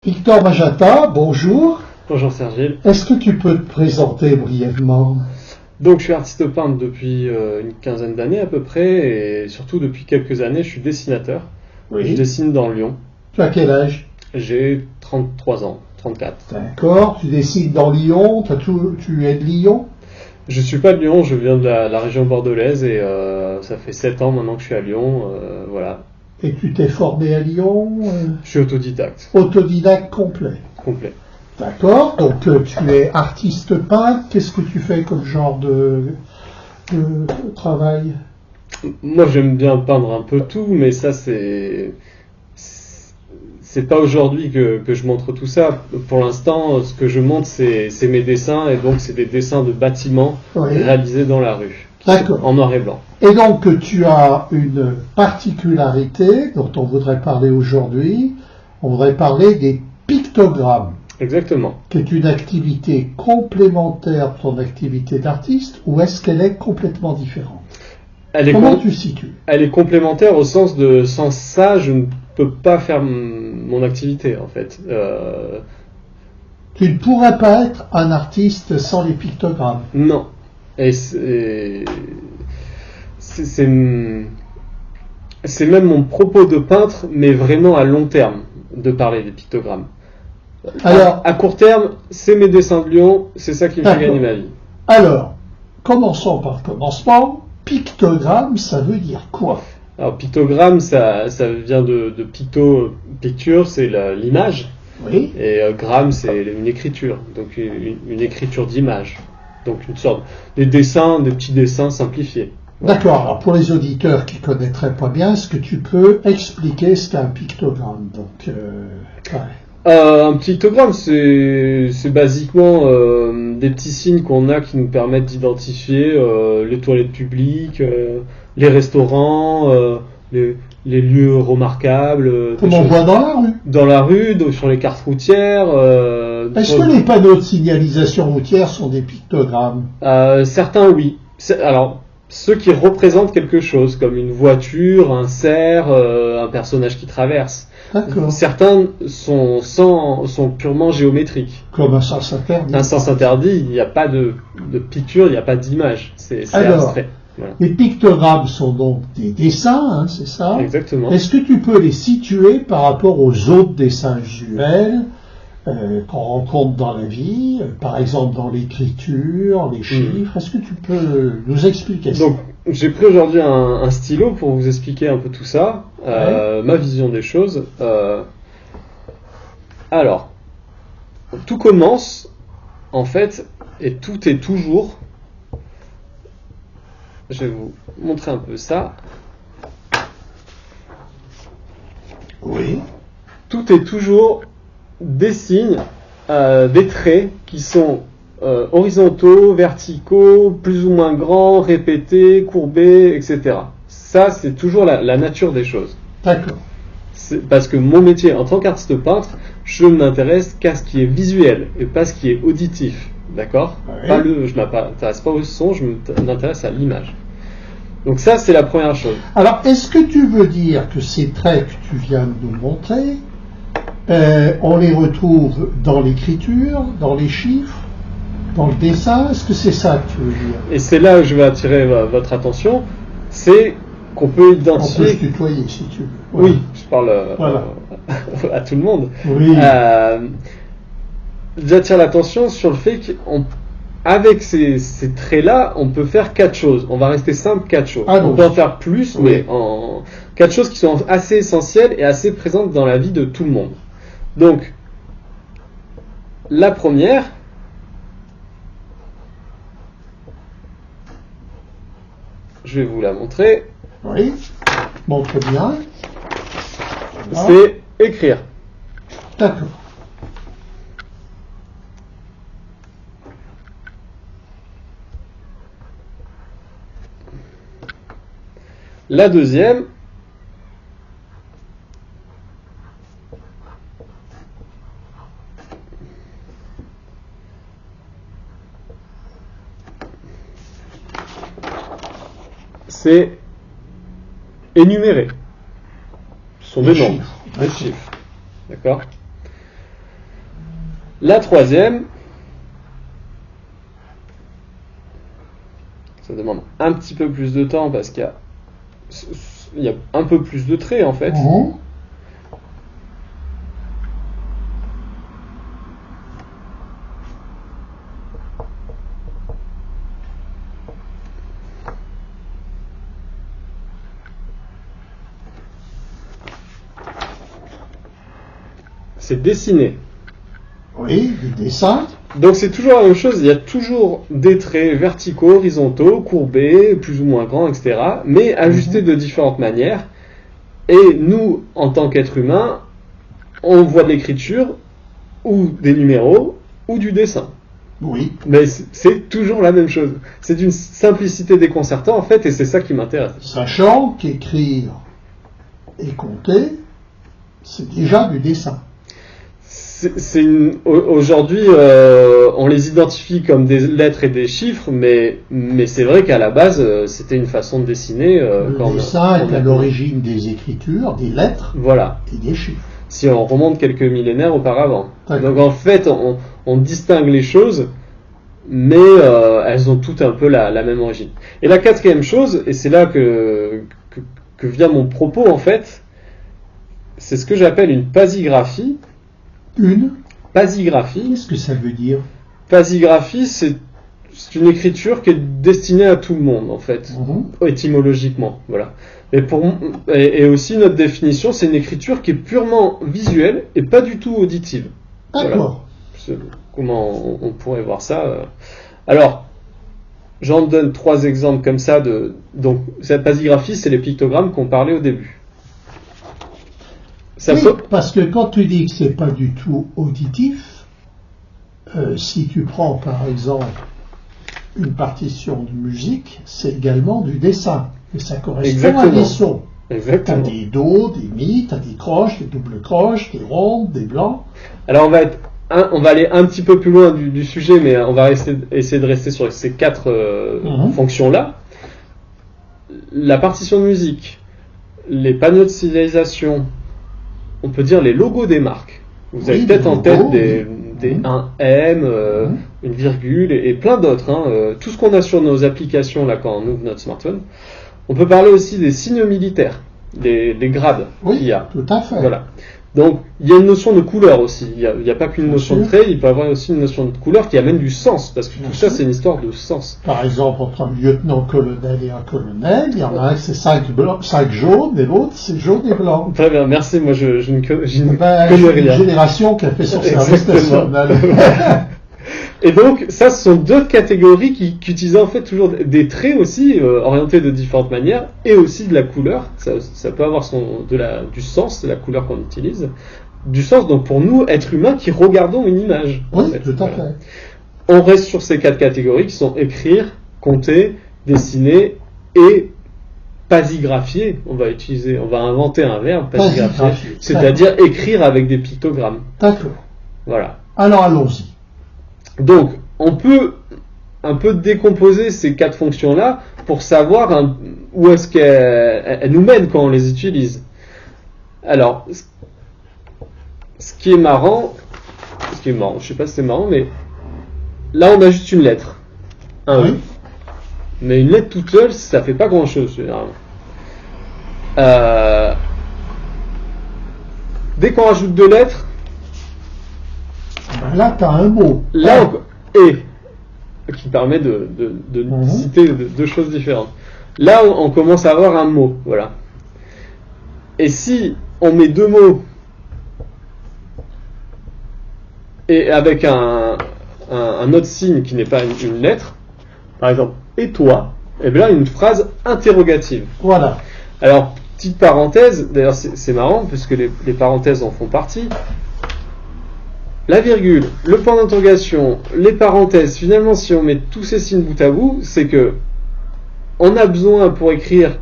Victor Majata, bonjour. Bonjour Sergile. Est-ce que tu peux te présenter brièvement? Donc je suis artiste peintre depuis une quinzaine d'années à peu près, et surtout depuis quelques années je suis dessinateur. Oui. Je dessine dans Lyon. Tu as quel âge? J'ai 33 ans, 34. D'accord, tu dessines dans Lyon, tu es de Lyon? Je suis pas de Lyon, je viens de la région bordelaise et ça fait 7 ans maintenant que je suis à Lyon, voilà. Et tu t'es formé à Lyon? Je suis autodidacte. Autodidacte complet. Complet. D'accord, donc tu es artiste peintre, qu'est-ce que tu fais comme genre de travail? Moi j'aime bien peindre un peu tout, mais ça c'est pas aujourd'hui que je montre tout ça. Pour l'instant, ce que je montre, c'est mes dessins, et donc c'est des dessins de bâtiments réalisés dans la rue. D'accord. En noir et blanc. Et donc tu as une particularité dont on voudrait parler aujourd'hui. On voudrait parler des pictogrammes. Exactement. Qui est une activité complémentaire de ton activité d'artiste, ou est-ce qu'elle est complètement différente? Comment tu situes? Elle est complémentaire au sens de sans ça, je ne peux pas faire mon activité en fait. Tu ne pourrais pas être un artiste sans les pictogrammes. Non. Et c'est même mon propos de peintre, mais vraiment à long terme, de parler des pictogrammes. Alors, à court terme, c'est mes dessins de Lyon, c'est ça qui me fait gagner ma vie. Alors, commençons par le commencement. Pictogramme, ça veut dire quoi? Alors, pictogramme, ça vient de picto, picture, c'est l'image. Oui. Et gramme, c'est une écriture, donc une écriture d'image. Donc une sorte des petits dessins simplifiés. D'accord. Alors pour les auditeurs qui connaîtraient pas bien, est-ce que tu peux expliquer ce qu'est un pictogramme? Donc, un pictogramme, c'est basiquement des petits signes qu'on a qui nous permettent d'identifier les toilettes publiques, les restaurants, les lieux remarquables. Comme on voit dans la rue. Dans la rue, sur les cartes routières. Est-ce que les panneaux de signalisation routière sont des pictogrammes? Certains, oui. Alors, ceux qui représentent quelque chose, comme une voiture, un cerf, un personnage qui traverse. D'accord. Certains sont purement géométriques. Comme un sens interdit. Un sens interdit, il n'y a pas de picture, il n'y a pas d'image. C'est abstrait. Voilà. Les pictogrammes sont donc des dessins, hein, c'est ça? Exactement. Est-ce que tu peux les situer par rapport aux autres dessins usuels qu'on rencontre dans la vie, par exemple dans l'écriture, les chiffres? Est-ce que tu peux nous expliquer ça? Donc, j'ai pris aujourd'hui un stylo pour vous expliquer un peu tout ça, ma vision des choses. Alors, tout commence, en fait, et tout est toujours... Je vais vous montrer un peu ça. Oui. Tout est toujours des signes, des traits qui sont horizontaux, verticaux, plus ou moins grands, répétés, courbés, etc. Ça, c'est toujours la nature des choses. D'accord. Parce que mon métier en tant qu'artiste peintre, je ne m'intéresse qu'à ce qui est visuel et pas ce qui est auditif. D'accord? Oui. Je ne m'intéresse pas au son, je m'intéresse à l'image. Donc ça, c'est la première chose. Alors, est-ce que tu veux dire que ces traits que tu viens de nous montrer, on les retrouve dans l'écriture, dans les chiffres, dans le dessin? Est-ce que c'est ça que tu veux dire? Et c'est là où je vais attirer votre attention, c'est qu'on peut identifier... On peut se tutoyer si tu veux. Voilà. Oui, je parle à tout le monde. Oui. J'attire l'attention sur le fait qu'avec ces traits-là, on peut faire 4 choses. On va rester simple, 4 choses. On peut en faire plus, oui. Mais 4 choses qui sont assez essentielles et assez présentes dans la vie de tout le monde. Donc, la première... Je vais vous la montrer. Oui, montre bien. C'est écrire. D'accord. La deuxième, c'est énumérer. Ce sont des nombres, des chiffres. D'accord ? La troisième, ça demande un petit peu plus de temps parce qu'il y a un peu plus de traits en fait. Mhm. C'est dessiner. Oui, des dessins. Donc c'est toujours la même chose, il y a toujours des traits verticaux, horizontaux, courbés, plus ou moins grands, etc. Mais ajustés de différentes manières. Et nous, en tant qu'êtres humains, on voit de l'écriture, ou des numéros, ou du dessin. Oui. Mais c'est toujours la même chose. C'est d'une simplicité déconcertante en fait, et c'est ça qui m'intéresse. Sachant qu'écrire et compter, c'est déjà du dessin. Aujourd'hui, on les identifie comme des lettres et des chiffres, mais c'est vrai qu'à la base, c'était une façon de dessiner. Le dessin est à l'origine des écritures, des lettres voilà. et des chiffres. Si on remonte quelques millénaires auparavant. D'accord. Donc en fait, on distingue les choses, mais elles ont toutes un peu la même origine. Et la quatrième chose, et c'est là que vient mon propos en fait, c'est ce que j'appelle une pasigraphie. Une Pasigraphie. Qu'est-ce que ça veut dire? Pasigraphie, c'est une écriture qui est destinée à tout le monde, en fait, étymologiquement, voilà. Et aussi, notre définition, c'est une écriture qui est purement visuelle et pas du tout auditive. D'accord. Voilà. Comment on pourrait voir ça Alors, j'en donne 3 exemples comme ça. Donc, cette pasigraphie, c'est les pictogrammes qu'on parlait au début. Oui, parce que quand tu dis que c'est pas du tout auditif, si tu prends par exemple une partition de musique, c'est également du dessin. Et ça correspond à des sons. Exactement. T'as des do, des mi, t'as des croches, des doubles croches, des rondes, des blancs. Alors on va aller un petit peu plus loin du sujet, mais on va essayer de rester sur ces 4 fonctions-là. La partition de musique, les panneaux de signalisation, on peut dire les logos des marques. Vous avez peut-être en tête un M, une virgule et plein d'autres. Tout ce qu'on a sur nos applications là quand on ouvre notre smartphone. On peut parler aussi des signes militaires, des grades qu'il y a. Tout à fait. Voilà. Donc il y a une notion de couleur aussi. Il n'y a pas qu'une notion de trait, il peut y avoir aussi une notion de couleur qui amène du sens, parce que tout ça c'est une histoire de sens. Par exemple, entre un lieutenant-colonel et un colonel, il y en a un c'est 5 jaunes et l'autre c'est jaune et blanc. Très bien, merci, moi je ne connais une rien. Génération qui a fait son service national. Et donc, ça, ce sont 2 catégories qui utilisent en fait toujours des traits aussi, orientés de différentes manières, et aussi de la couleur. Ça peut avoir du sens, la couleur qu'on utilise. Du sens, donc pour nous, êtres humains qui regardons une image. Oui, tout à fait. On reste sur ces 4 catégories qui sont écrire, compter, dessiner et pasigraphier. On va inventer un verbe, pasigraphier. C'est-à-dire écrire avec des pictogrammes. D'accord. Voilà. Alors allons-y. Donc, on peut un peu décomposer ces 4 fonctions-là pour savoir où est-ce qu'elles nous mènent quand on les utilise. Alors, ce qui est marrant, je sais pas si c'est marrant, mais là on a juste une lettre. Un E. Mais une lettre toute seule, ça fait pas grand-chose, généralement. Dès qu'on rajoute 2 lettres, là, tu as un mot. Là, qui permet de citer 2 choses différentes. Là, on commence à avoir un mot, voilà. Et si on met 2 mots et avec un autre signe qui n'est pas une lettre, par exemple, et toi, et bien là, une phrase interrogative. Voilà. Alors, petite parenthèse, d'ailleurs c'est marrant, puisque les parenthèses en font partie. La virgule, le point d'interrogation, les parenthèses, finalement, si on met tous ces signes bout à bout, c'est que on a besoin pour écrire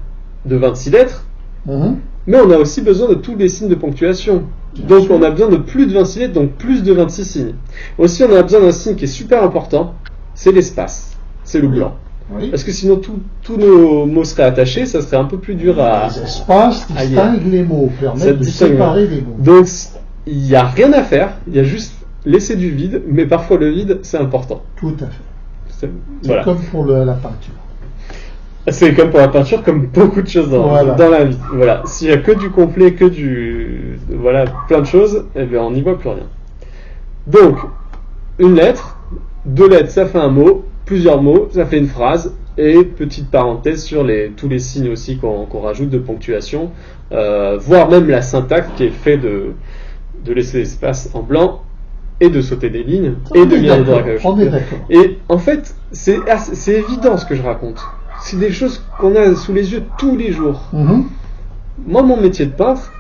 de 26 lettres, mais on a aussi besoin de tous les signes de ponctuation. Donc on a besoin de plus de 26 lettres, donc plus de 26 signes. Aussi, on a besoin d'un signe qui est super important, c'est l'espace, c'est le blanc. Oui. Parce que sinon tous nos mots seraient attachés, ça serait un peu plus dur à... Les espaces distinguent les mots, permettent de séparer les mots. Donc il n'y a rien à faire, il y a juste laisser du vide, mais parfois le vide, c'est important. Tout à fait. C'est, C'est voilà. comme pour la peinture. C'est comme pour la peinture, comme beaucoup de choses dans la vie. Voilà. S'il y a que du complet, voilà, plein de choses, eh bien, on n'y voit plus rien. Donc, une lettre, 2 lettres, ça fait un mot, plusieurs mots, ça fait une phrase, et petite parenthèse sur tous les signes aussi qu'on rajoute de ponctuation, voire même la syntaxe qui est fait de laisser l'espace en blanc et de sauter des lignes et de lire le droit à gauche. On est d'accord. Et en fait, c'est évident ce que je raconte. C'est des choses qu'on a sous les yeux tous les jours. Mhm. Moi, mon métier de peintre,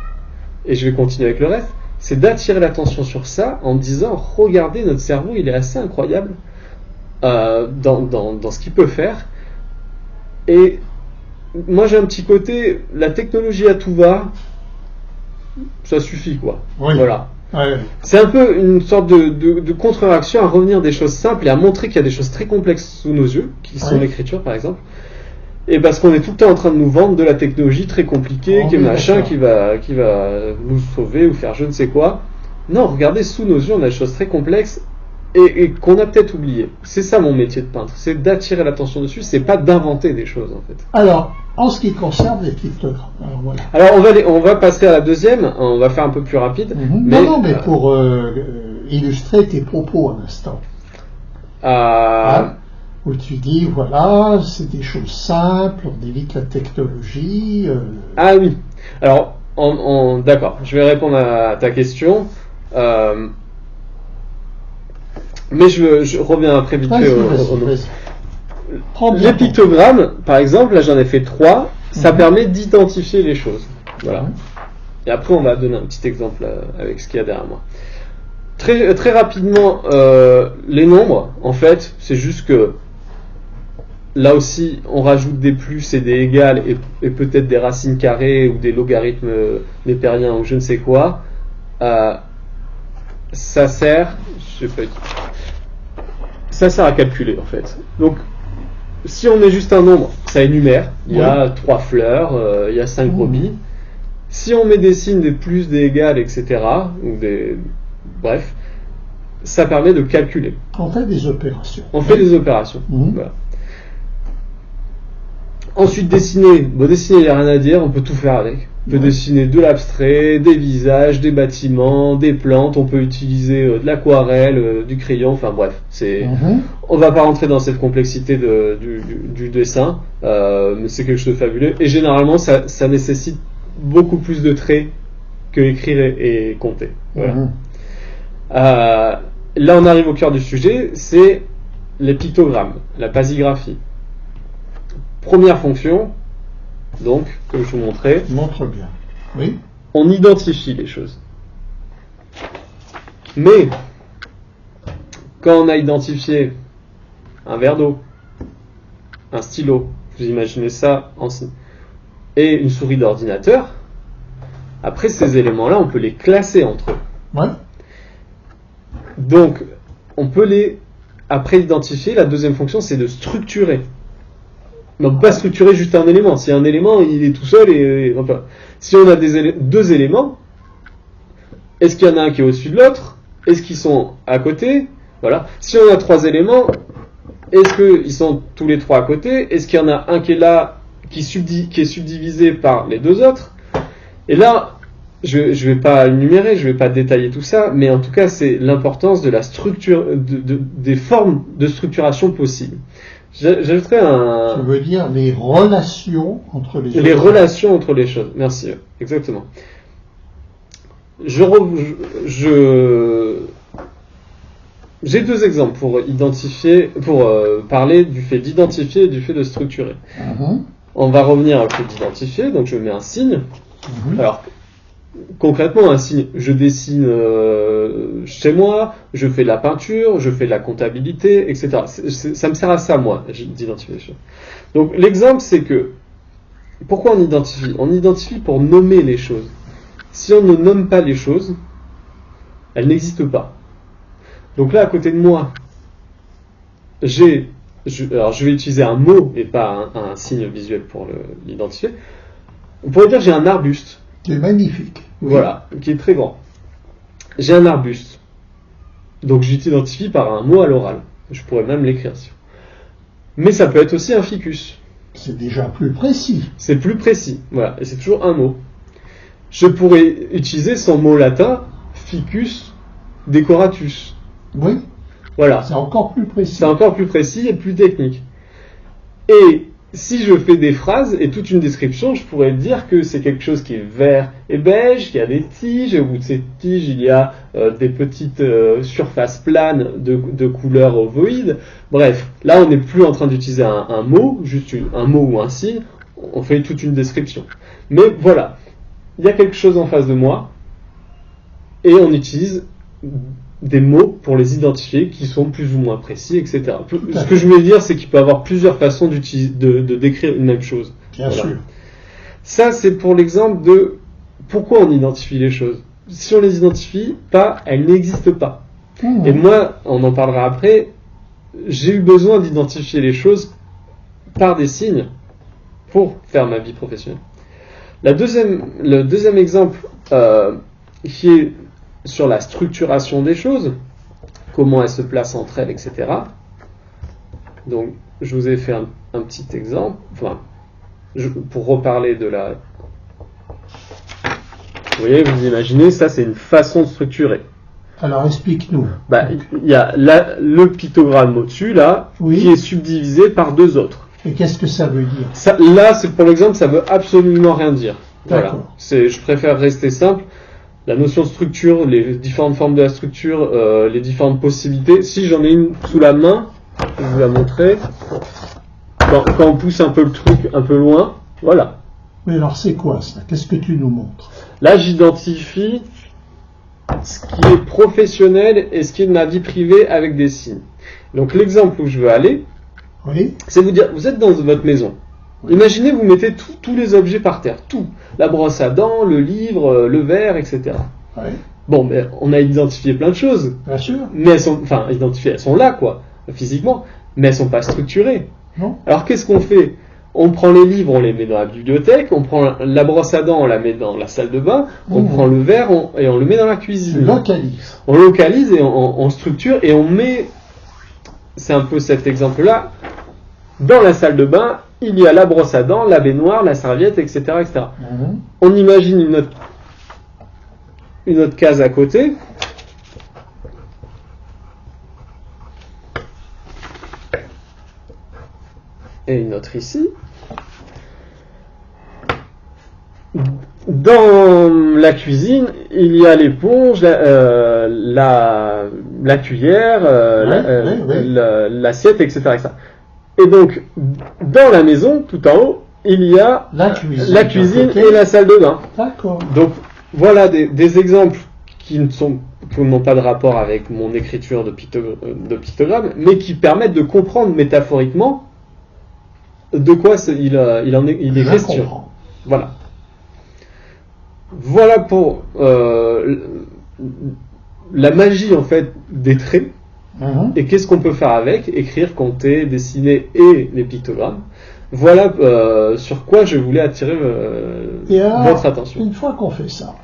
et je vais continuer avec le reste, c'est d'attirer l'attention sur ça en disant, regardez, notre cerveau, il est assez incroyable dans ce qu'il peut faire. Et moi, j'ai un petit côté, la technologie à tout va, ça suffit, quoi. Oui. Voilà. Ouais. C'est un peu une sorte de contre-réaction à revenir des choses simples et à montrer qu'il y a des choses très complexes sous nos yeux, qui sont l'écriture, par exemple. Et parce qu'on est tout le temps en train de nous vendre de la technologie très compliquée, qui est machin, qui va nous sauver ou faire je ne sais quoi. Non, regardez, sous nos yeux, on a des choses très complexes et qu'on a peut-être oubliées. C'est ça mon métier de peintre, c'est d'attirer l'attention dessus, c'est pas d'inventer des choses en fait. Alors, en ce qui concerne les pictogrammes, alors voilà. Alors on va passer à la deuxième, on va faire un peu plus rapide. Mais, non, mais pour illustrer tes propos à l'instant. Où tu dis, voilà, c'est des choses simples, on évite la technologie. Ah oui. Alors, d'accord, je vais répondre à ta question. Mais je reviens après vite fait au nom. Les pictogrammes, par exemple, là j'en ai fait 3, ça permet d'identifier les choses. Voilà. Et après, on va donner un petit exemple avec ce qu'il y a derrière moi. Très, très rapidement, les nombres, en fait, c'est juste que là aussi, on rajoute des plus et des égales et peut-être des racines carrées ou des logarithmes népériens ou je ne sais quoi. Ça sert à calculer en fait. Donc, si on met juste un nombre, ça énumère. Il y a 3 fleurs, il y a 5 brebis. Si on met des signes, des plus, des égales, etc., bref, ça permet de calculer. On fait des opérations. Des opérations. Voilà. Ensuite, dessiner, il n'y a rien à dire, on peut tout faire avec. On peut dessiner de l'abstrait, des visages, des bâtiments, des plantes, on peut utiliser de l'aquarelle, du crayon, enfin bref. On ne va pas rentrer dans cette complexité du dessin, mais c'est quelque chose de fabuleux. Et généralement, ça nécessite beaucoup plus de traits que écrire et compter. Voilà. Là, on arrive au cœur du sujet, c'est les pictogrammes, la basigraphie. Première fonction, donc, comme je vous montrais. Montre bien. Oui. On identifie les choses. Mais, quand on a identifié un verre d'eau, un stylo, vous imaginez ça, et une souris d'ordinateur, après ces éléments-là, on peut les classer entre eux. Ouais. Donc, on peut après identifier, la deuxième fonction, c'est de structurer. Donc, pas structurer juste un élément. Si un élément, il est tout seul, enfin, si on a 2 éléments, est-ce qu'il y en a un qui est au-dessus de l'autre? Est-ce qu'ils sont à côté? Voilà. Si on a 3 éléments, est-ce qu'ils sont tous les 3 à côté? Est-ce qu'il y en a un qui est là, qui est subdivisé par les 2 autres? Et là, je vais pas énumérer, je vais pas détailler tout ça, mais en tout cas, c'est l'importance de la structure, des formes de structuration possibles. J'ajouterais Tu veux dire les relations entre les choses. Les relations entre les choses. Merci, exactement. J'ai 2 exemples pour parler du fait d'identifier et du fait de structurer. On va revenir au fait d'identifier, donc je mets un signe. Alors, concrètement, un signe, je dessine chez moi, je fais de la peinture, je fais de la comptabilité, etc. Ça me sert à ça, moi, d'identifier les choses. Donc, l'exemple, c'est que, pourquoi on identifie? On identifie pour nommer les choses. Si on ne nomme pas les choses, elles n'existent pas. Donc là, à côté de moi, je vais utiliser un mot et pas un signe visuel pour l'identifier. On pourrait dire que j'ai un arbuste. C'est magnifique. Voilà, qui est très grand. J'ai un arbuste. Donc je t'identifie par un mot à l'oral. Je pourrais même l'écrire. Mais ça peut être aussi un ficus. C'est déjà plus précis. C'est plus précis, voilà, et c'est toujours un mot. Je pourrais utiliser son mot latin, ficus decoratus. Oui, Voilà, c'est encore plus précis. c'est encore plus précis et plus technique. Et si je fais des phrases et toute une description, je pourrais dire que c'est quelque chose qui est vert et beige, qu'il y a des tiges, et au bout de ces tiges, il y a des petites surfaces planes de couleur ovoïde. Bref, là, on n'est plus en train d'utiliser un mot, juste un mot ou un signe, on fait toute une description. Mais voilà, il y a quelque chose en face de moi, et on utilise des mots pour les identifier qui sont plus ou moins précis, etc. Ce que je voulais dire, c'est qu'il peut y avoir plusieurs façons de décrire une même chose. Bien Voilà. sûr. Ça, c'est pour l'exemple de pourquoi on identifie les choses. Si on les identifie pas, elles n'existent pas. Et moi, on en parlera après, j'ai eu besoin d'identifier les choses par des signes pour faire ma vie professionnelle. Le deuxième exemple qui est sur la structuration des choses, comment elles se placent entre elles, etc. Donc, je vous ai fait un petit exemple, pour reparler de la... Vous voyez, vous imaginez, ça c'est une façon de structurer. Alors explique-nous. Il y a le pictogramme au-dessus, là, Oui. qui est subdivisé par deux autres. Et qu'est-ce que ça veut dire? Là, pour l'exemple, ça veut absolument rien dire. Voilà. D'accord. Je préfère rester simple. La notion de structure, les différentes formes de la structure, les différentes possibilités. Si j'en ai une sous la main, je vais vous la montrer. Quand on pousse un peu le truc un peu loin, voilà. Mais alors c'est quoi ça? Qu'est-ce que tu nous montres? Là, j'identifie ce qui est professionnel et ce qui est de ma vie privée avec des signes. Donc l'exemple où je veux aller, Oui. c'est vous dire, vous êtes dans votre maison. Oui. Imaginez, vous mettez tous les objets par terre, tout. La brosse à dents, le livre, le verre, etc. Oui. Bon, mais on a identifié plein de choses. Bien sûr. Mais elles sont là, quoi, physiquement, mais elles sont pas structurées. Non. Alors qu'est-ce qu'on fait? On prend les livres, on les met dans la bibliothèque, on prend la brosse à dents, on la met dans la salle de bain, on prend le verre et on le met dans la Tu cuisine. localises. On localise et on structure et on met, c'est un peu cet exemple-là, dans la salle de bain, il y a la brosse à dents, la baignoire, la serviette, etc. etc. On imagine une autre case à côté. Et une autre ici. Dans la cuisine, il y a l'éponge, la cuillère, l'assiette, etc., etc. Et donc, dans la maison, tout en haut, il y a la cuisine et la salle de bain. D'accord. Donc, voilà des exemples qui n'ont pas de rapport avec mon écriture de pictogramme, mais qui permettent de comprendre métaphoriquement de quoi il est question. Comprends. Voilà. Voilà pour la magie en fait des traits. Et qu'est-ce qu'on peut faire avec? Écrire, compter, dessiner et les pictogrammes. Voilà sur quoi je voulais attirer votre attention. Une fois qu'on fait ça,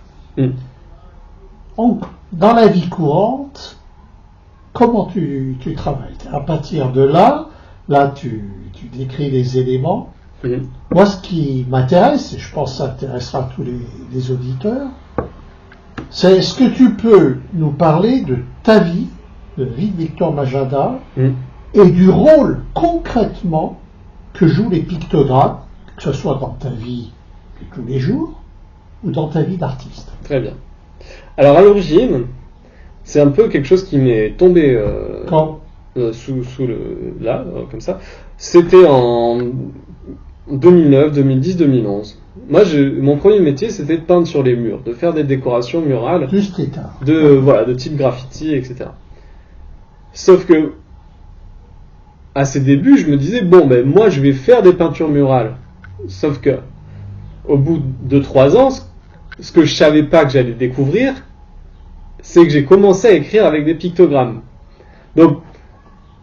dans la vie courante, comment tu travailles? À partir de là, tu décris les éléments. Moi, ce qui m'intéresse, et je pense que ça intéressera tous les auditeurs, c'est est-ce que tu peux nous parler de ta vie, de Victor Majada, et du rôle concrètement que jouent les pictogrammes, que ce soit dans ta vie de tous les jours ou dans ta vie d'artiste. Très bien. Alors à l'origine, c'est un peu quelque chose qui m'est tombé sous là, comme ça. C'était en 2009, 2010, 2011. Moi, mon premier métier, c'était de peindre sur les murs, de faire des décorations murales, du street art, de type graffiti, etc. Sauf que, à ses débuts, je me disais, moi, je vais faire des peintures murales. Sauf que, au bout de 3 ans, ce que je savais pas que j'allais découvrir, c'est que j'ai commencé à écrire avec des pictogrammes. Donc,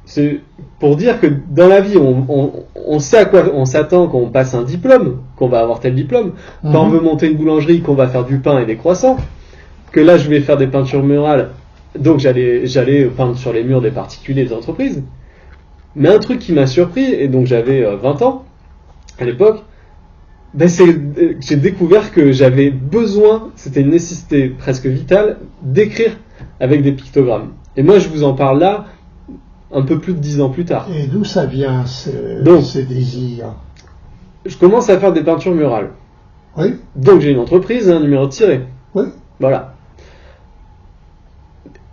c'est pour dire que dans la vie, on sait à quoi on s'attend quand on passe un diplôme, qu'on va avoir tel diplôme. Quand on veut monter une boulangerie, qu'on va faire du pain et des croissants. Que là, je vais faire des peintures murales Donc j'allais peindre sur les murs des particuliers des entreprises. Mais un truc qui m'a surpris, et donc j'avais 20 ans à l'époque, j'ai découvert que j'avais besoin, c'était une nécessité presque vitale, d'écrire avec des pictogrammes. Et moi je vous en parle là, un peu plus de 10 ans plus tard. Et d'où ça vient, ces désirs? Je commence à faire des peintures murales. Oui. Donc j'ai une entreprise, un numéro de tiré. Oui. Voilà.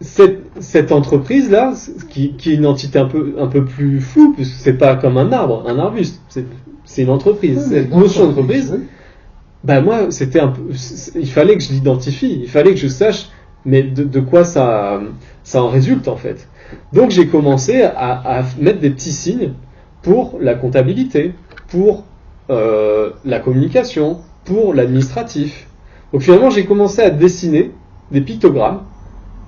Cette entreprise-là, qui est une entité un peu plus floue, puisque c'est pas comme un arbre, un arbuste, c'est une entreprise. Oui, cette notion d'entreprise, oui. Moi, il fallait que je l'identifie, il fallait que je sache, mais de quoi ça en résulte en fait. Donc j'ai commencé à mettre des petits signes pour la comptabilité, pour la communication, pour l'administratif. Donc finalement, j'ai commencé à dessiner des pictogrammes,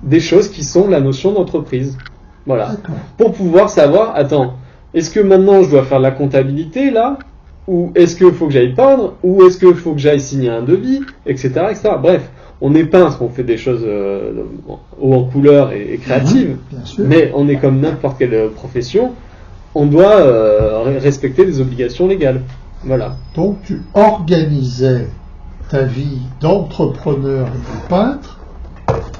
des choses qui sont la notion d'entreprise. Voilà. D'accord. Pour pouvoir savoir, attends, est-ce que maintenant je dois faire de la comptabilité là? Ou est-ce qu'il faut que j'aille peindre? Ou est-ce qu'il faut que j'aille signer un devis? Etc. etc. Bref, on est peintre, on fait des choses haut en couleur et créatives, Bien sûr. mais on est comme n'importe quelle profession, on doit respecter des obligations légales. Voilà. Donc tu organisais ta vie d'entrepreneur et de peintre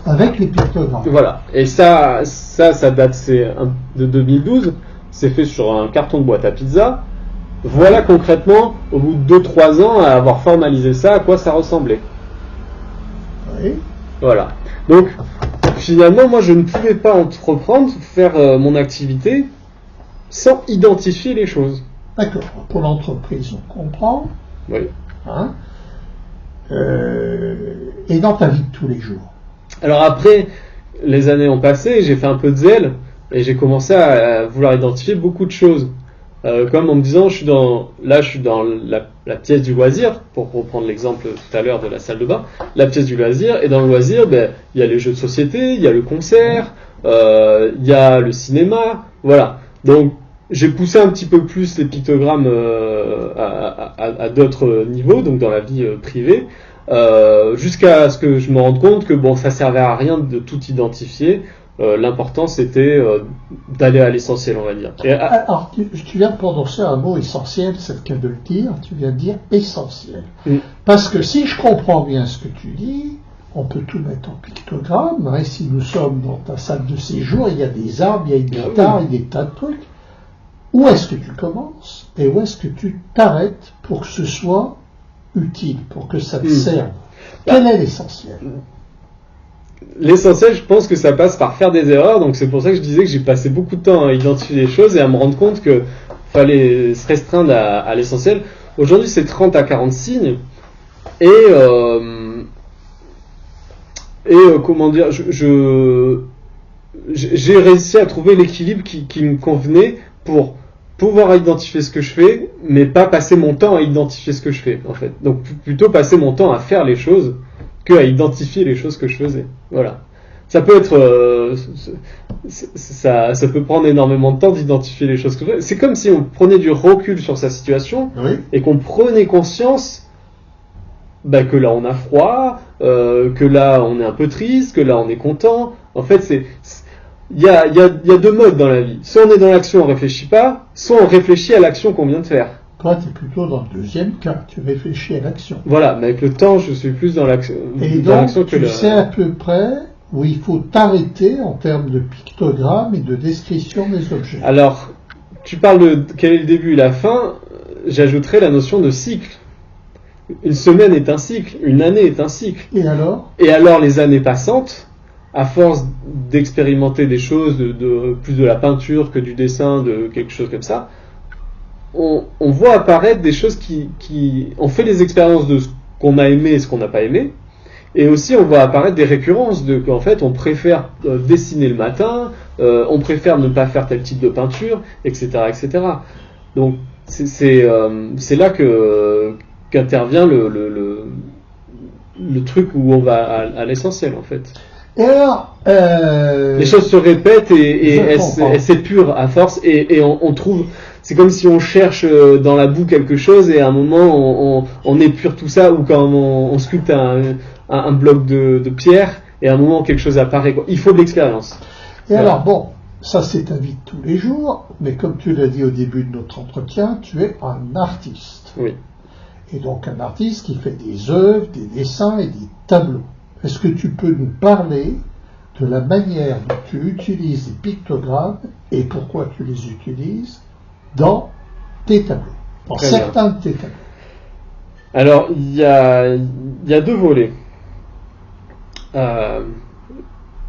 avec les pictogrammes. Voilà. Et ça date de 2012. C'est fait sur un carton de boîte à pizza. Voilà concrètement, au bout de 2-3 ans, à avoir formalisé ça, à quoi ça ressemblait. Oui. Voilà. Donc, finalement, moi, je ne pouvais pas entreprendre, faire mon activité, sans identifier les choses. D'accord. Pour l'entreprise, on comprend. Oui. Hein. Et dans ta vie de tous les jours. Alors après, les années ont passé, j'ai fait un peu de zèle, et j'ai commencé à vouloir identifier beaucoup de choses. Comme en me disant, je suis dans la pièce du loisir, pour reprendre l'exemple tout à l'heure de la salle de bain, la pièce du loisir, et dans le loisir, il y a les jeux de société, il y a le concert, il y a le cinéma, voilà. Donc, j'ai poussé un petit peu plus les pictogrammes à d'autres niveaux, donc dans la vie privée, jusqu'à ce que je me rende compte que ça servait à rien de tout identifier. L'important c'était d'aller à l'essentiel, on va dire. Alors, tu viens de prononcer un mot essentiel, c'est le cas de le dire, tu viens de dire essentiel. Parce que si je comprends bien ce que tu dis, on peut tout mettre en pictogramme, hein, si nous sommes dans ta salle de séjour, il y a des arbres, il y a une guitare, il y a des tas de trucs. Où est-ce que tu commences et où est-ce que tu t'arrêtes pour que ce soit utile, pour que ça te serve? Quel est l'essentiel? L'essentiel, je pense que ça passe par faire des erreurs, donc c'est pour ça que je disais que j'ai passé beaucoup de temps à identifier les choses et à me rendre compte qu'il fallait se restreindre à l'essentiel. Aujourd'hui, c'est 30 à 40 signes, et comment dire, j'ai réussi à trouver l'équilibre qui me convenait pour pouvoir identifier ce que je fais, mais pas passer mon temps à identifier ce que je fais, en fait. Donc plutôt passer mon temps à faire les choses que à identifier les choses que je faisais. Voilà. Ça peut être, ça peut prendre énormément de temps d'identifier les choses que je fais. C'est comme si on prenait du recul sur sa situation, Oui. et qu'on prenait conscience que là on a froid, que là on est un peu triste, que là on est content. En fait, il y a deux modes dans la vie. Soit on est dans l'action, on réfléchit pas, soit on réfléchit à l'action qu'on vient de faire. Toi, tu es plutôt dans le deuxième cas, tu réfléchis à l'action. Voilà, mais avec le temps, je suis plus dans l'action. Et donc, tu sais à peu près où il faut t'arrêter en termes de pictogramme et de description des objets. Alors, tu parles de quel est le début et la fin, j'ajouterais la notion de cycle. Une semaine est un cycle, une année est un cycle. Et alors? Et alors, les années passantes, à force d'expérimenter des choses, plus de la peinture que du dessin, de quelque chose comme ça, on voit apparaître des choses on fait les expériences de ce qu'on a aimé et ce qu'on n'a pas aimé, et aussi on voit apparaître des récurrences qu'en fait on préfère dessiner le matin, on préfère ne pas faire tel type de peinture, etc., etc. Donc c'est là qu'intervient le truc où on va à l'essentiel, en fait. Et alors, les choses se répètent et elles s'épurent à force, et on trouve. C'est comme si on cherche dans la boue quelque chose, et à un moment on épure tout ça, ou quand on sculpte un bloc de pierre, et à un moment quelque chose apparaît. Il faut de l'expérience. Et alors, bon, ça c'est ta vie de tous les jours, mais comme tu l'as dit au début de notre entretien, tu es un artiste. Oui. Et donc un artiste qui fait des œuvres, des dessins et des tableaux. Est-ce que tu peux nous parler de la manière dont tu utilises les pictogrammes et pourquoi tu les utilises dans tes tableaux, dans Très certains de tes tableaux? Alors, il y a deux volets.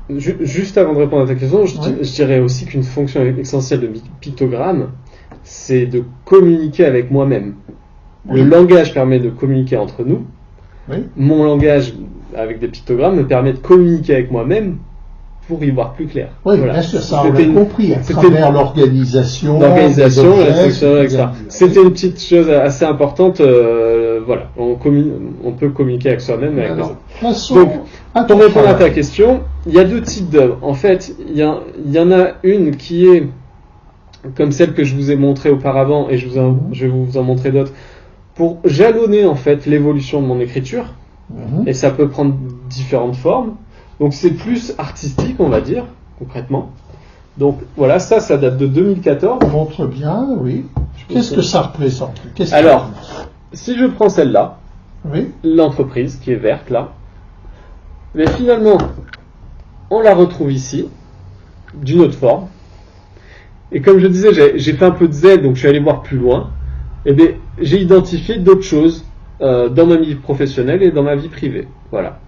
Juste avant de répondre à ta question, je dirais aussi qu'une fonction essentielle de pictogramme, c'est de communiquer avec moi-même. Oui. Le langage permet de communiquer entre nous. Oui. Mon langage avec des pictogrammes me permet de communiquer avec moi-même pour y voir plus clair. Oui, Voilà. bien sûr, ça on l'a compris, à travers l'organisation, l'organisation, des objets, etc. C'était une petite chose assez importante. Voilà, on peut communiquer avec soi-même et avec les autres. Donc, pour répondre à ta question, il y a deux types d'œuvres. En fait, il y en a une qui est comme celle que je vous ai montrée auparavant, et je vais vous en montrer d'autres, pour jalonner en fait l'évolution de mon écriture. Et ça peut prendre différentes formes. Donc c'est plus artistique, on va dire, concrètement. Donc voilà, ça date de 2014. Montre bien, oui. Qu'est-ce que ça représente? Alors, si je prends celle-là, oui. L'entreprise qui est verte là, mais finalement, on la retrouve ici, d'une autre forme. Et comme je disais, j'ai fait un peu de zèle, donc je suis allé voir plus loin. Et bien, j'ai identifié d'autres choses dans ma vie professionnelle et dans ma vie privée. Voilà.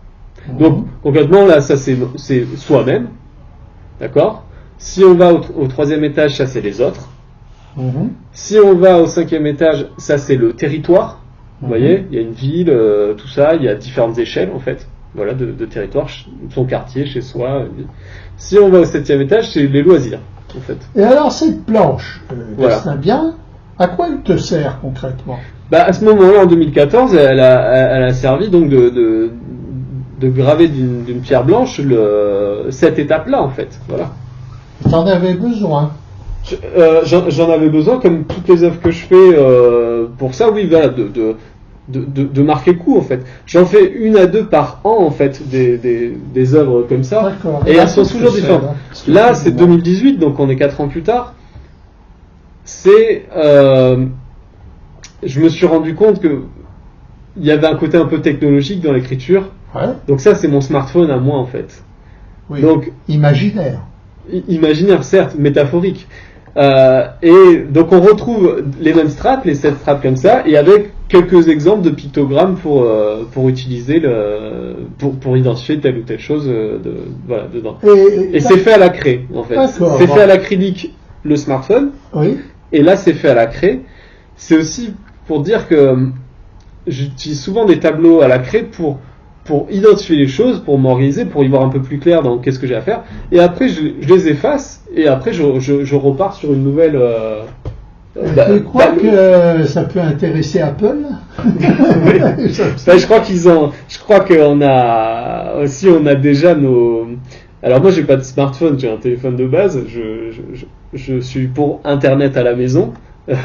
Donc, concrètement, là, ça c'est soi-même. D'accord? Si on va au 3e étage, ça c'est les autres. Si on va au 5e étage, ça c'est le territoire. Vous voyez, il y a une ville, tout ça, il y a différentes échelles en fait. Voilà, de territoire, son quartier, chez soi. Si on va au 7e étage, c'est les loisirs, en fait. Et alors, cette planche, voilà. Destin bien, à quoi elle te sert concrètement? À ce moment-là, en 2014, elle a servi donc de graver d'une pierre blanche cette étape-là, en fait. Voilà. T'en avais besoin? J'en avais besoin, comme toutes les œuvres que je fais pour ça, oui, voilà, de marquer le coup, en fait. J'en fais 1 à 2 par an, en fait, des œuvres comme ça. Et elles sont toujours différentes. Là, c'est 2018, donc on est 4 ans plus tard. Je me suis rendu compte que il y avait un côté un peu technologique dans l'écriture. Ouais. Donc ça, c'est mon smartphone à moi, en fait. Oui. Donc, imaginaire. Imaginaire, certes, métaphorique. Et donc on retrouve les mêmes strates, les 7 strates comme ça, et avec quelques exemples de pictogrammes pour utiliser pour identifier telle ou telle chose voilà, dedans. Et c'est fait à la craie, en fait. C'est fait à l'acrylique, le smartphone. Oui. Et là, c'est fait à la craie. C'est aussi pour dire que j'utilise souvent des tableaux à la craie pour identifier les choses, pour m'organiser, pour y voir un peu plus clair dans qu'est-ce que j'ai à faire. Et après, je les efface, et après, je repars sur une nouvelle... tu crois que ça peut intéresser Apple? Oui. Je crois qu'on a aussi, on a déjà nos... Alors moi, j'ai pas de smartphone, j'ai un téléphone de base. Je suis pour Internet à la maison.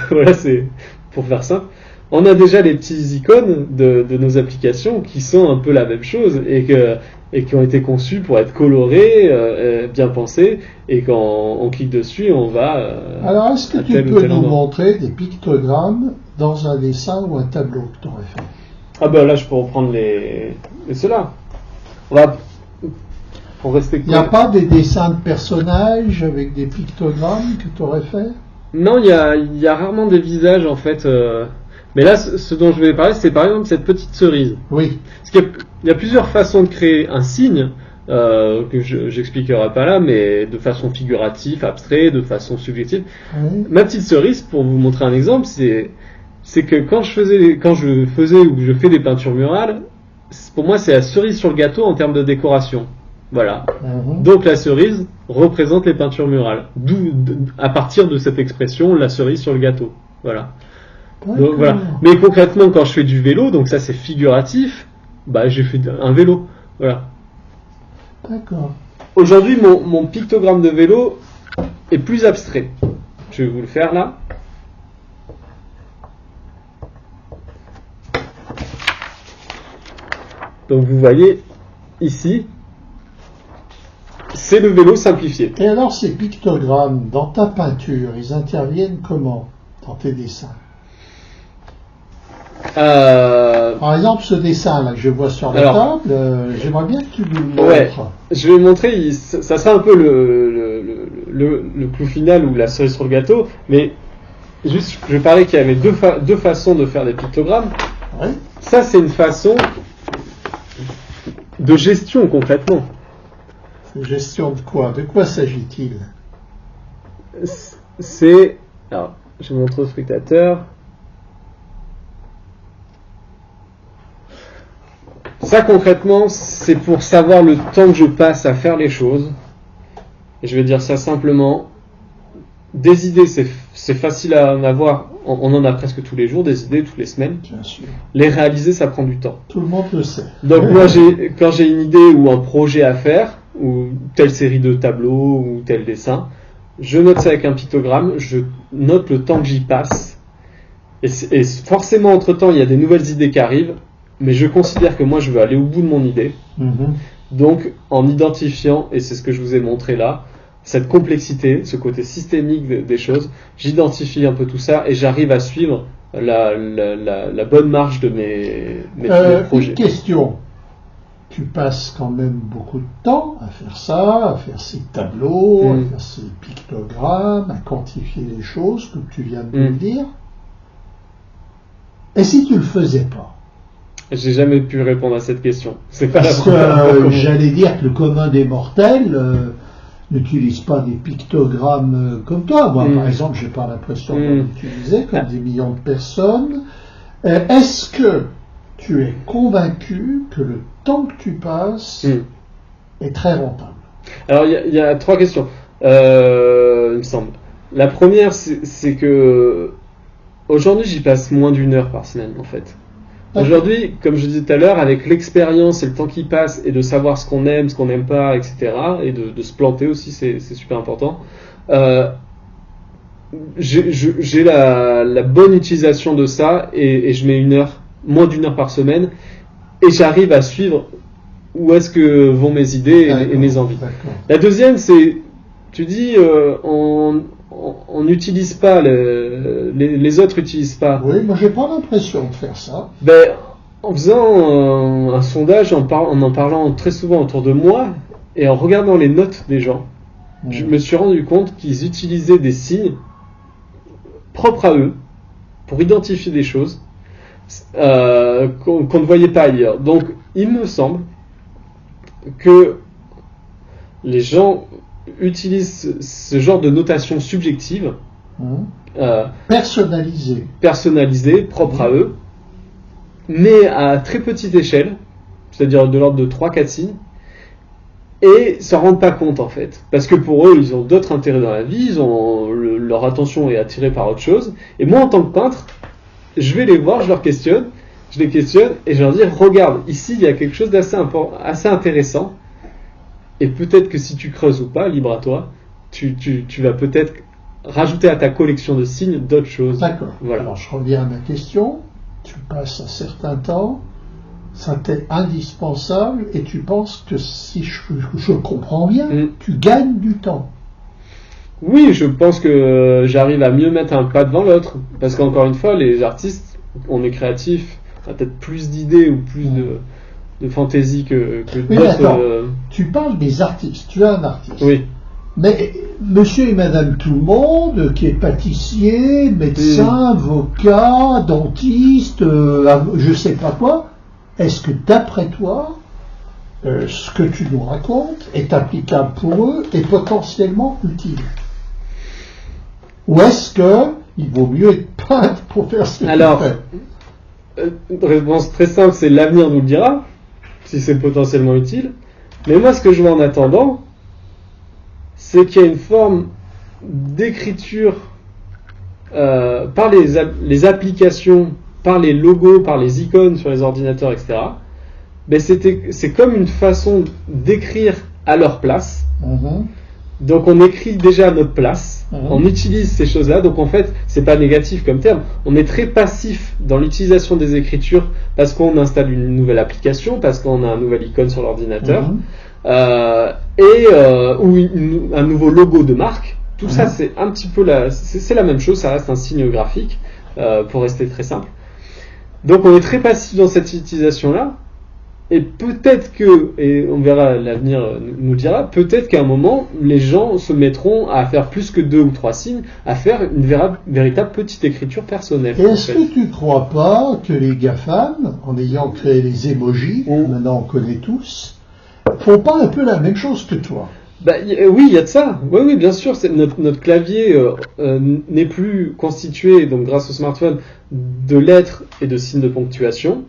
Voilà, c'est pour faire simple. On a déjà les petits icônes de nos applications qui sont un peu la même chose et qui ont été conçues pour être colorées, bien pensées, et quand on clique dessus, on va. Alors, est-ce que tu peux nous montrer des pictogrammes dans un dessin ou un tableau que tu aurais fait? Ah ben là, je peux reprendre ceux-là. On va pour rester. Il n'y a pas des dessins de personnages avec des pictogrammes que tu aurais fait? Non, il y a rarement des visages en fait. Mais là, ce dont je vais parler, c'est par exemple cette petite cerise. Oui. Parce qu'il y a plusieurs façons de créer un signe, que j'expliquerai pas là, mais de façon figurative, abstrait, de façon subjective. Oui. Ma petite cerise, pour vous montrer un exemple, c'est que quand je faisais ou je fais des peintures murales, pour moi, c'est la cerise sur le gâteau en termes de décoration. Voilà. Donc la cerise représente les peintures murales. D'où, à partir de cette expression, la cerise sur le gâteau. Voilà. Donc, voilà. Mais concrètement, quand je fais du vélo, donc ça c'est figuratif, j'ai fait un vélo. Voilà. D'accord. Aujourd'hui, mon pictogramme de vélo est plus abstrait. Je vais vous le faire là. Donc vous voyez ici, c'est le vélo simplifié. Et alors, ces pictogrammes, dans ta peinture, ils interviennent comment dans tes dessins? Par exemple, ce dessin-là que je vois sur la table, j'aimerais bien que tu nous le montres. Ouais, je vais montrer, ça sera un peu le clou final ou la cerise sur le gâteau, mais juste, je parlais qu'il y avait deux façons de faire des pictogrammes. Ouais. Ça, c'est une façon de gestion, concrètement. Gestion de quoi? De quoi s'agit-il? C'est... Alors, je montre au spectateur. Ça, concrètement, c'est pour savoir le temps que je passe à faire les choses. Et je vais dire ça simplement. Des idées, c'est facile à en avoir. On en a presque tous les jours, des idées, toutes les semaines. Bien sûr. Les réaliser, ça prend du temps. Tout le monde le sait. Donc moi, quand j'ai une idée ou un projet à faire, ou telle série de tableaux, ou tel dessin, je note ça avec un pictogramme, je note le temps que j'y passe. Et forcément, entre-temps, il y a des nouvelles idées qui arrivent, mais je considère que moi, je veux aller au bout de mon idée. Donc, en identifiant, et c'est ce que je vous ai montré là, cette complexité, ce côté systémique des choses, j'identifie un peu tout ça et j'arrive à suivre la bonne marche de mes projets. Une question. Tu passes quand même beaucoup de temps à faire ça, à faire ces tableaux, à faire ces pictogrammes, à quantifier les choses, comme tu viens de me dire. Et si tu le faisais pas? J'ai jamais pu répondre à cette question. C'est pas Parce que j'allais dire que le commun des mortels n'utilise pas des pictogrammes comme toi. Moi, par exemple, j'ai pas l'impression d'en utiliser comme des millions de personnes. Est-ce que tu es convaincu que le temps que tu passes est très rentable? Alors, il y a 3 questions, il me semble. La première, c'est que aujourd'hui, j'y passe moins d'1 heure par semaine, en fait. Aujourd'hui, comme je disais tout à l'heure, avec l'expérience et le temps qui passe et de savoir ce qu'on aime, ce qu'on n'aime pas, etc., et de se planter aussi, c'est super important, j'ai la bonne utilisation de ça et je mets moins d'1 heure par semaine et j'arrive à suivre où est-ce que vont mes idées et mes envies. La deuxième, c'est, tu dis, on n'utilise pas, les autres n'utilisent pas. Oui, moi j'ai pas l'impression de faire ça. Ben, en faisant un sondage, en parlant très souvent autour de moi et en regardant les notes des gens, je me suis rendu compte qu'ils utilisaient des signes propres à eux pour identifier des choses qu'on ne voyait pas ailleurs. Donc, il me semble que les gens utilisent ce genre de notation subjective, personnalisée, propre à eux, mais à très petite échelle, c'est-à-dire de l'ordre de 3-4 signes, et s'en rendent pas compte en fait. Parce que pour eux, ils ont d'autres intérêts dans la vie, leur attention est attirée par autre chose, et moi en tant que peintre, je vais les voir, je les questionne, et je leur dis, regarde, ici il y a quelque chose assez intéressant, et peut-être que si tu creuses ou pas, libre à toi, tu vas peut-être rajouter à ta collection de signes d'autres choses. D'accord. Voilà. Alors je reviens à ma question. Tu passes un certain temps, ça t'est indispensable, et tu penses que si je comprends bien, tu gagnes du temps. Oui, je pense que j'arrive à mieux mettre un pas devant l'autre. Parce qu'encore une fois, les artistes, on est créatifs, on a peut-être plus d'idées ou plus de fantaisie que d'autres. Tu parles des artistes, tu es un artiste. Oui. Mais monsieur et madame tout le monde, qui est pâtissier, médecin, avocat, dentiste, je sais pas quoi, est-ce que d'après toi, ce que tu nous racontes est applicable pour eux et potentiellement utile? Ou est-ce que il vaut mieux être peintre pour faire ce que tu fais? Réponse très simple, c'est l'avenir nous le dira, si c'est potentiellement utile. Mais moi, ce que je vois en attendant, c'est qu'il y a une forme d'écriture par les applications, par les logos, par les icônes sur les ordinateurs, etc. Ben c'est comme une façon d'écrire à leur place, Donc on écrit déjà à notre place, on utilise ces choses-là, donc en fait c'est pas négatif comme terme, on est très passif dans l'utilisation des écritures parce qu'on installe une nouvelle application, parce qu'on a un nouvel icône sur l'ordinateur, ou un nouveau logo de marque. Tout ça c'est un petit peu c'est la même chose, ça reste un signe graphique, pour rester très simple. Donc on est très passif dans cette utilisation-là. Et peut-être et on verra, l'avenir nous dira, peut-être qu'à un moment, les gens se mettront à faire plus que 2 ou 3 signes, à faire une véritable petite écriture personnelle. Et est-ce que tu ne crois pas que les GAFAM, en ayant créé les emojis, maintenant on connaît tous, font pas un peu la même chose que toi? Oui, il y a de ça. Oui, bien sûr. Notre clavier n'est plus constitué, donc grâce au smartphone, de lettres et de signes de ponctuation.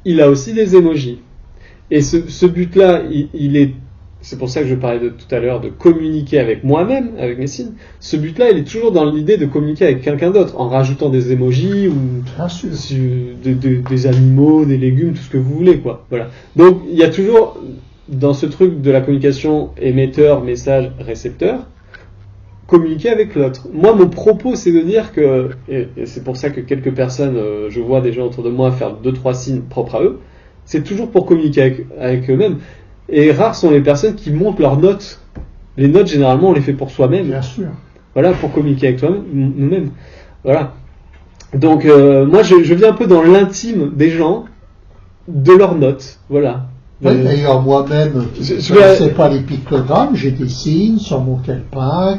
Il a aussi des emojis. Et ce but-là, c'est pour ça que je parlais tout à l'heure de communiquer avec moi-même, avec mes signes. Ce but-là, il est toujours dans l'idée de communiquer avec quelqu'un d'autre, en rajoutant des emojis ou des animaux, des légumes, tout ce que vous voulez, quoi. Voilà. Donc, il y a toujours, dans ce truc de la communication émetteur, message, récepteur, communiquer avec l'autre. Moi, mon propos, c'est de dire que, et c'est pour ça que quelques personnes, je vois des gens autour de moi faire 2-3 signes propres à eux, c'est toujours pour communiquer avec eux-mêmes. Et rares sont les personnes qui montrent leurs notes. Les notes, généralement, on les fait pour soi-même. Bien sûr. Voilà, pour communiquer avec nous-mêmes. Voilà. Donc, moi, je viens un peu dans l'intime des gens, de leurs notes. Voilà. Oui, d'ailleurs, moi-même, je ne connaissais pas les pictogrammes, j'ai des signes sur mon calepin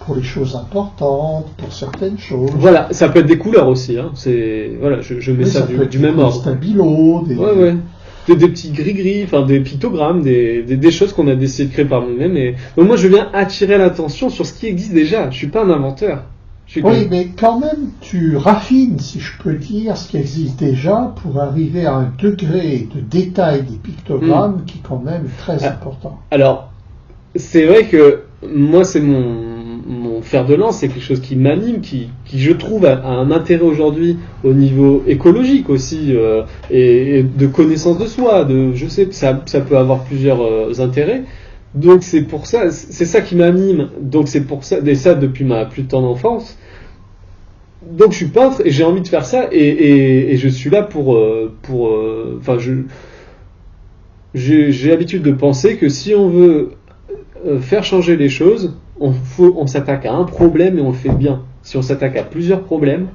pour les choses importantes, pour certaines choses. Voilà, ça peut être des couleurs aussi. Hein. Je mets ça du même ordre. Des stabilos, des petits gris-gris, enfin des pictogrammes, des choses qu'on a décidé de créer par nous-mêmes. Et donc moi, je viens attirer l'attention sur ce qui existe déjà. Je suis pas un inventeur. Mais quand même, tu raffines, si je peux dire, ce qui existe déjà pour arriver à un degré de détail des pictogrammes qui est quand même très important. Alors, c'est vrai que moi, c'est mon fer de lance, c'est quelque chose qui m'anime, qui je trouve a un intérêt aujourd'hui au niveau écologique aussi, et de connaissance de soi. Je sais que ça peut avoir plusieurs intérêts. Donc c'est pour ça, c'est ça qui m'anime. Donc c'est pour ça, et ça depuis ma plus tendre enfance. Donc je suis peintre et j'ai envie de faire ça et je suis là j'ai l'habitude de penser que si on veut faire changer les choses, on s'attaque à un problème et on le fait bien. Si on s'attaque à plusieurs problèmes,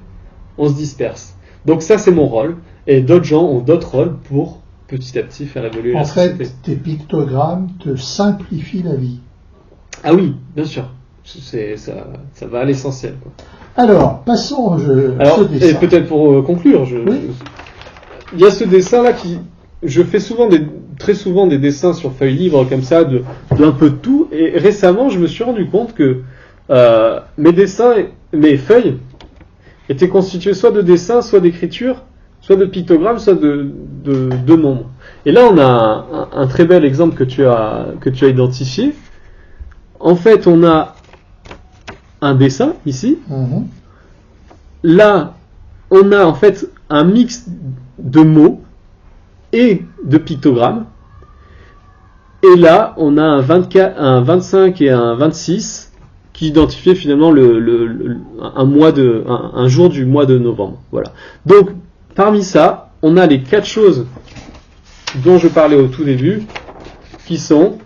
on se disperse. Donc ça c'est mon rôle et d'autres gens ont d'autres rôles pour petit à petit faire évoluer la société. En fait, tes pictogrammes te simplifient la vie. Ah oui, bien sûr. Ça va à l'essentiel, quoi. Alors, passons à ce dessin. Et peut-être pour conclure, il y a ce dessin-là je fais très souvent des dessins sur feuilles libres comme ça, d'un peu de tout. Et récemment, je me suis rendu compte que mes feuilles étaient constituées soit de dessins, soit d'écriture, soit de pictogrammes, soit de nombres. Et là, on a un très bel exemple que tu as identifié. En fait, on a un dessin ici. Là, on a en fait un mix de mots et de pictogrammes. Et là, on a un 25 et un 26 qui identifiaient finalement un jour du mois de novembre. Voilà. Donc, parmi ça, on a les 4 choses dont je parlais au tout début, qui sont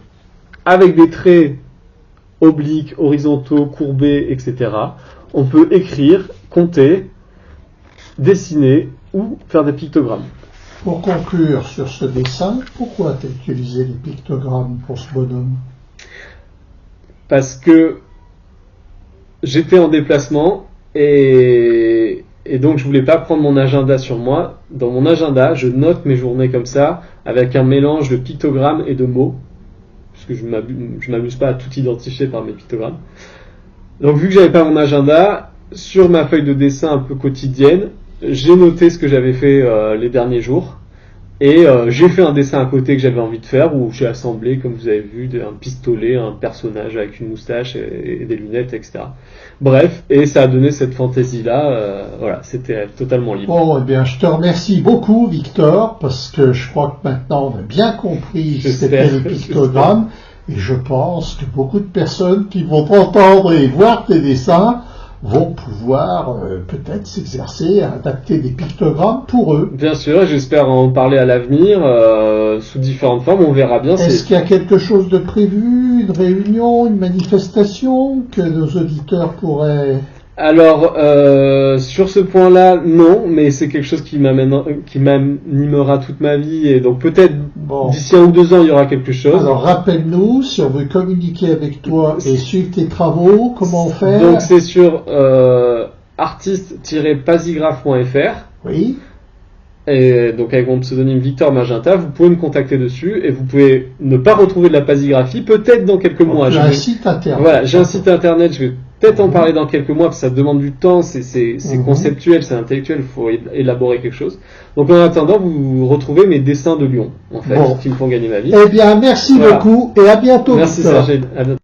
avec des traits obliques, horizontaux, courbés, etc. On peut écrire, compter, dessiner ou faire des pictogrammes. Pour conclure sur ce dessin, pourquoi tu as utilisé les pictogrammes pour ce bonhomme? Parce que j'étais en déplacement et donc je voulais pas prendre mon agenda sur moi. Dans mon agenda, je note mes journées comme ça, avec un mélange de pictogrammes et de mots, parce que je m'amuse pas à tout identifier par mes pictogrammes. Donc vu que j'avais pas mon agenda, sur ma feuille de dessin un peu quotidienne, j'ai noté ce que j'avais fait les derniers jours. Et j'ai fait un dessin à côté que j'avais envie de faire, où j'ai assemblé, comme vous avez vu, un pistolet, un personnage avec une moustache et des lunettes, etc. Bref, et ça a donné cette fantaisie-là. Voilà, c'était totalement libre. Bon, eh bien, je te remercie beaucoup, Victor, parce que je crois que maintenant on a bien compris ce qu'étaient les pictogrammes. Et je pense que beaucoup de personnes qui vont entendre et voir tes dessins vont pouvoir peut-être s'exercer à adapter des pictogrammes pour eux. Bien sûr, j'espère en parler à l'avenir, sous différentes formes, on verra bien. Est-ce qu'il y a quelque chose de prévu, une réunion, une manifestation que nos auditeurs pourraient... Alors, sur ce point-là, non, mais c'est quelque chose qui m'animera toute ma vie, et donc peut-être d'ici 1 ou 2 ans, il y aura quelque chose. Alors, rappelle-nous, si on veut communiquer avec toi et suivre tes travaux, comment faire? Donc, c'est sur artiste-pasigraphe.fr. Oui. Et donc avec mon pseudonyme Victor Magenta, vous pouvez me contacter dessus et vous pouvez ne pas retrouver de la pasigraphie, peut-être dans quelques mois. J'ai un site internet. Voilà, j'ai un site internet, je vais peut-être en parler dans quelques mois, parce que ça demande du temps, c'est conceptuel, c'est intellectuel, il faut élaborer quelque chose. Donc en attendant, vous retrouvez mes dessins de Lyon, en fait, qui me font gagner ma vie. Eh bien, merci beaucoup et à bientôt. Merci Victor. Serge, à bientôt.